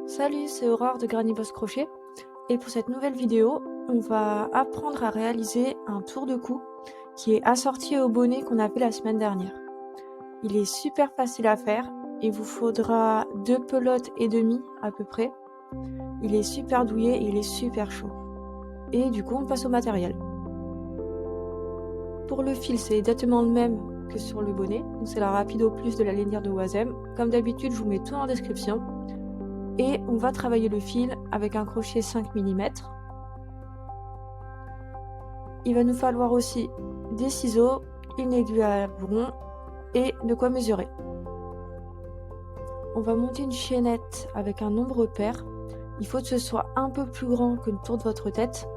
Salut, c'est Aurore de Granny Boss Crochet et pour cette nouvelle vidéo, on va apprendre à réaliser un tour de cou qui est assorti au bonnet qu'on a fait la semaine dernière. Il est super facile à faire, il vous faudra 2 pelotes et demie à peu près. Il est super douillet et il est super chaud. Et du coup, on passe au matériel. Pour le fil, c'est exactement le même que sur le bonnet, donc c'est la Rapido Plus de la lanière de Oisem. Comme d'habitude, je vous mets tout en description. Et on va travailler le fil avec un crochet 5 mm. Il va nous falloir aussi des ciseaux, une aiguille à bourron et de quoi mesurer. On va monter une chaînette avec un nombre pair. Il faut que ce soit un peu plus grand que le tour de votre tête.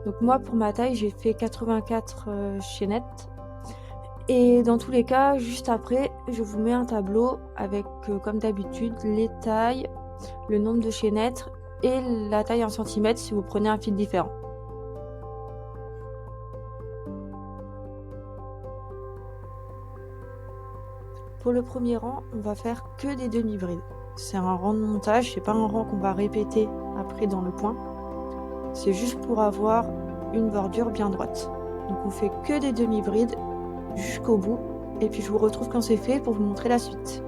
Donc moi pour ma taille j'ai fait 84 chaînettes. Et dans tous les cas, juste après, je vous mets un tableau avec comme d'habitude les tailles, le nombre de chaînettes et la taille en centimètres si vous prenez un fil différent. Pour le premier rang, on va faire que des demi-brides. C'est un rang de montage, c'est pas un rang qu'on va répéter après dans le point. C'est juste pour avoir une bordure bien droite. Donc on fait que des demi-brides jusqu'au bout. Et puis je vous retrouve quand c'est fait pour vous montrer la suite.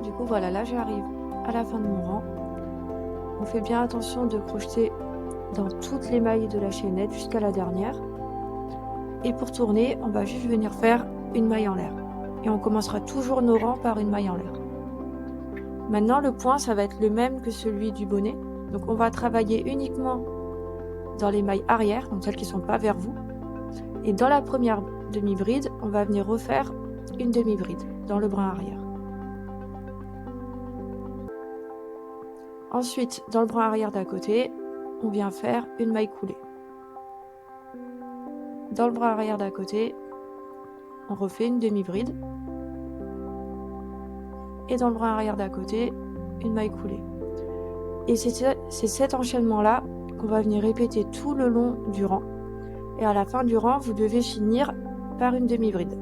Du coup voilà, là j'arrive à la fin de mon rang. On fait bien attention de crocheter dans toutes les mailles de la chaînette jusqu'à la dernière. Et pour tourner, on va juste venir faire une maille en l'air. Et on commencera toujours nos rangs par une maille en l'air. Maintenant, le point, ça va être le même que celui du bonnet. Donc on va travailler uniquement dans les mailles arrière, donc celles qui ne sont pas vers vous. Et dans la première demi-bride, on va venir refaire une demi-bride dans le brin arrière. Ensuite, dans le brin arrière d'à côté, on vient faire une maille coulée. Dans le bras arrière d'à côté, on refait une demi-bride. Et dans le bras arrière d'à côté, une maille coulée. Et c'est cet enchaînement-là qu'on va venir répéter tout le long du rang. Et à la fin du rang, vous devez finir par une demi-bride.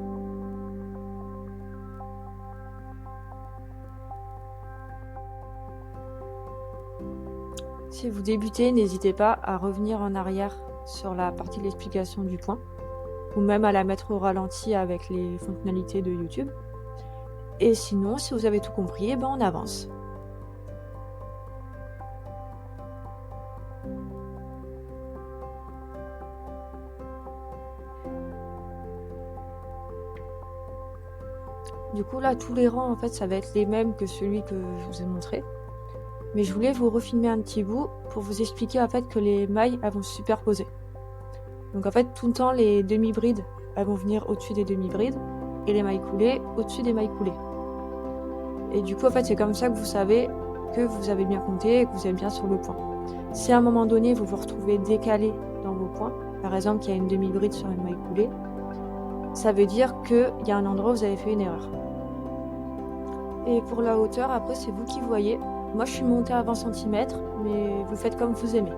Si vous débutez, n'hésitez pas à revenir en arrière sur la partie de l'explication du point, ou même à la mettre au ralenti avec les fonctionnalités de YouTube. Et sinon, si vous avez tout compris, eh ben on avance. Du coup là, tous les rangs en fait, ça va être les mêmes que celui que je vous ai montré. Mais je voulais vous refilmer un petit bout pour vous expliquer en fait que les mailles elles vont se superposer. Donc en fait, tout le temps, les demi-brides elles vont venir au-dessus des demi-brides et les mailles coulées au-dessus des mailles coulées. Et du coup, en fait, c'est comme ça que vous savez que vous avez bien compté et que vous êtes bien sur le point. Si à un moment donné, vous vous retrouvez décalé dans vos points, par exemple qu'il y a une demi-bride sur une maille coulée, ça veut dire qu'il y a un endroit où vous avez fait une erreur. Et pour la hauteur, après, c'est vous qui voyez. Moi, je suis montée à 20 cm, mais vous faites comme vous aimez.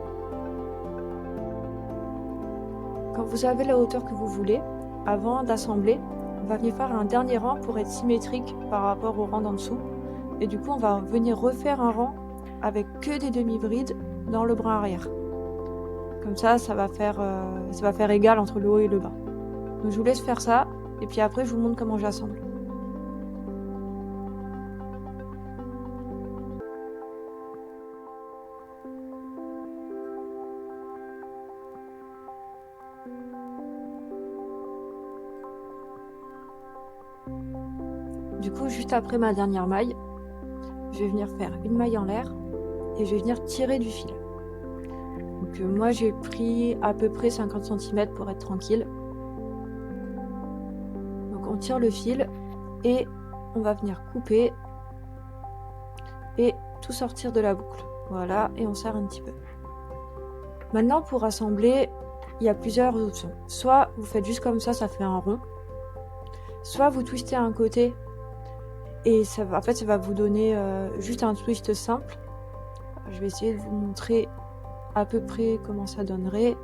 Quand vous avez la hauteur que vous voulez, avant d'assembler, on va venir faire un dernier rang pour être symétrique par rapport au rang d'en dessous. Et du coup, on va venir refaire un rang avec que des demi-brides dans le brin arrière. Comme ça, ça va faire égal entre le haut et le bas. Donc je vous laisse faire ça, et puis après, je vous montre comment j'assemble. Du coup, juste après ma dernière maille, je vais venir faire une maille en l'air et je vais venir tirer du fil. Donc moi j'ai pris à peu près 50 cm pour être tranquille. Donc on tire le fil et on va venir couper et tout sortir de la boucle. Voilà, et on serre un petit peu. Maintenant pour assembler, il y a plusieurs options. Soit vous faites juste comme ça fait un rond. Soit vous twistez à un côté et ça va vous donner juste un twist simple. Je vais essayer de vous montrer à peu près comment ça donnerait.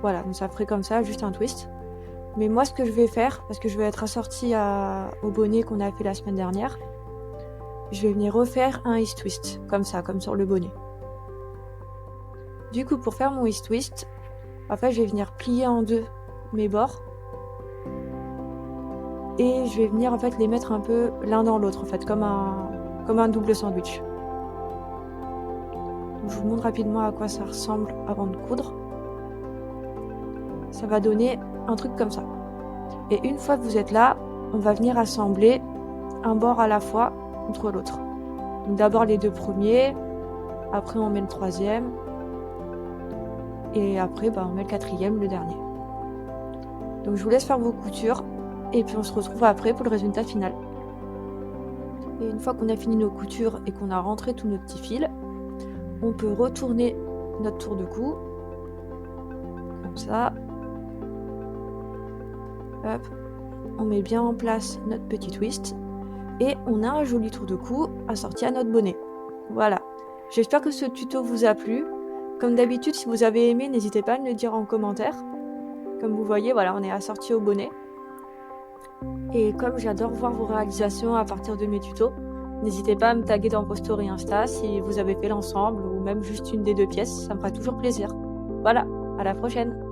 Voilà, donc ça ferait comme ça, juste un twist. Mais moi, ce que je vais faire, parce que je vais être assortie au bonnet qu'on a fait la semaine dernière, je vais venir refaire un east twist, comme ça, comme sur le bonnet. Du coup, pour faire mon east twist, en fait, je vais venir plier en deux mes bords. Et je vais venir en fait les mettre un peu l'un dans l'autre, en fait, comme un double sandwich. Je vous montre rapidement à quoi ça ressemble avant de coudre. Ça va donner un truc comme ça. Et une fois que vous êtes là, on va venir assembler un bord à la fois contre l'autre. Donc d'abord les deux premiers, après on met le troisième, et après on met le quatrième, le dernier. Donc je vous laisse faire vos coutures, et puis on se retrouve après pour le résultat final. Et une fois qu'on a fini nos coutures et qu'on a rentré tous nos petits fils, on peut retourner notre tour de cou, comme ça. Hop, on met bien en place notre petit twist et on a un joli tour de cou assorti à notre bonnet. Voilà, j'espère que ce tuto vous a plu. Comme d'habitude, si vous avez aimé, n'hésitez pas à me le dire en commentaire. Comme vous voyez, voilà, on est assorti au bonnet. Et comme j'adore voir vos réalisations à partir de mes tutos, n'hésitez pas à me taguer dans vos stories Insta si vous avez fait l'ensemble ou même juste une des deux pièces, ça me fera toujours plaisir. Voilà, à la prochaine!